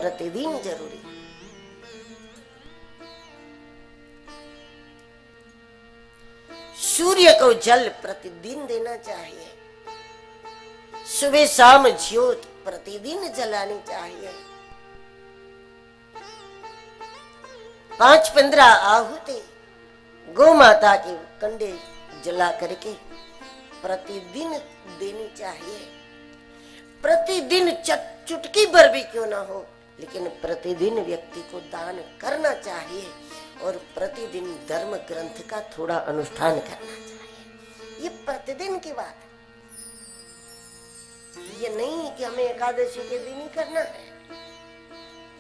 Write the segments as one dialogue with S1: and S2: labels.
S1: प्रतिदिन जरूरी है। सूर्य को जल प्रतिदिन देना चाहिए, सुबह शाम ज्योत प्रतिदिन जलानी चाहिए, 5-15 आहुति गौ माता के कंडे जला करके प्रतिदिन देनी चाहिए। प्रतिदिन चुटकी भर भी क्यों ना हो, लेकिन प्रतिदिन व्यक्ति को दान करना चाहिए और प्रतिदिन धर्म ग्रंथ का थोड़ा अनुष्ठान करना चाहिए। ये प्रतिदिन की बात है, ये नहीं कि हमें एकादशी के दिन ही करना है,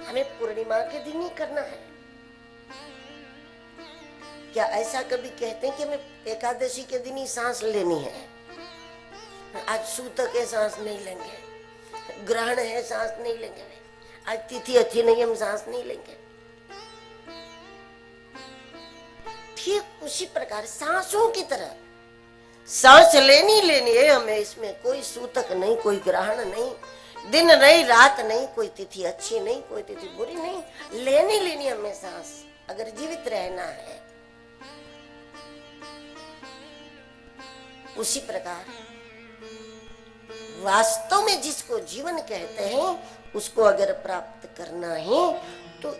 S1: हमें पूर्णिमा के दिन ही करना है। क्या ऐसा कभी कहते हैं कि हमें एकादशी के दिन ही सांस लेनी है, आज सूतक है सांस नहीं लेंगे, ग्रहण है सांस नहीं लेंगे, आज तिथि अच्छी नहीं हम सांस नहीं लेंगे। ठीक उसी प्रकार सांसों की तरह सांस लेनी है हमें, इसमें कोई सूतक नहीं, कोई ग्रहण नहीं, दिन नहीं रात नहीं, कोई तिथि अच्छी नहीं, कोई तिथि बुरी नहीं, लेनी हमें सांस अगर जीवित रहना है। उसी प्रकार वास्तव में जिसको जीवन कहते हैं उसको अगर प्राप्त करना है तो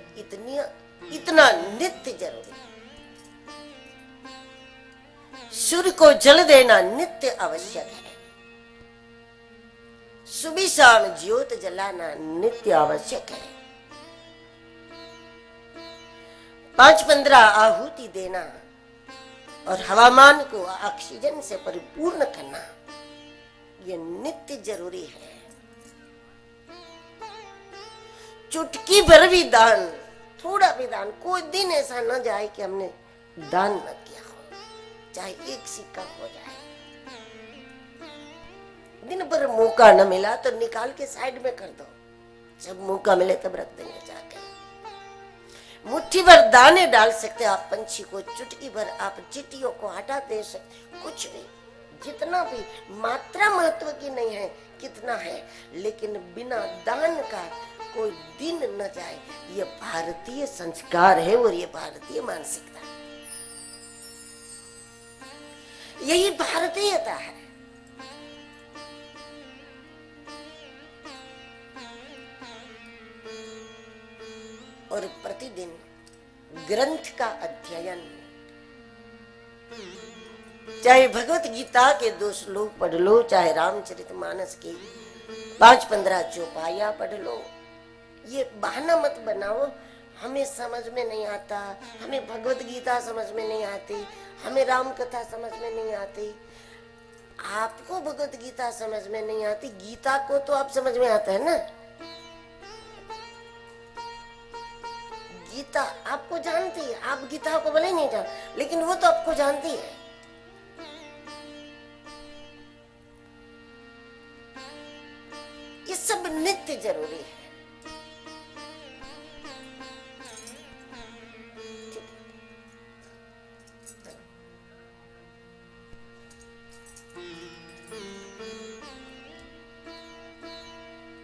S1: इतना नित्य जरूरी है। सूर्य को जल देना नित्य आवश्यक है, सुबह शाम ज्योत जलाना नित्य आवश्यक है, 5-15 आहुति देना और हवामान को ऑक्सीजन से परिपूर्ण करना ये नित्य जरूरी है। चुटकी भर भी दान, थोड़ा भी दान, कोई दिन ऐसा न जाए कि हमने दान न किया हो, चाहे एक सिक्का हो जाए। दिन भर मौका न मिला तो निकाल के साइड में कर दो, जब मौका मिले तब रख देंगे जाके। मुट्ठी भर दाने डाल सकते आप पंछी को, चुटकी भर आप चींटियों को हटा दे सकते, कुछ भी, जितना भी, मात्रा महत्व की नहीं है कितना है, लेकिन बिना दान का कोई दिन न जाए। ये भारतीय संस्कार है और ये भारतीय मानसिकता है, यही भारतीयता है। और प्रतिदिन ग्रंथ का अध्ययन, चाहे भगवत गीता के 2 श्लोक पढ़ लो, चाहे रामचरितमानस की 5-15 चौपाइयां पढ़ लो। ये बहाना मत बनाओ, हमें समझ में नहीं आता, हमें भगवत गीता समझ में नहीं आती, हमें राम कथा समझ में नहीं आती। आपको भगवत गीता समझ में नहीं आती, गीता को तो आप समझ में आता है ना। गीता आपको जानती है, आप गीता को भले नहीं जान, लेकिन वो तो आपको जानती है। ये सब नित्य जरूरी है।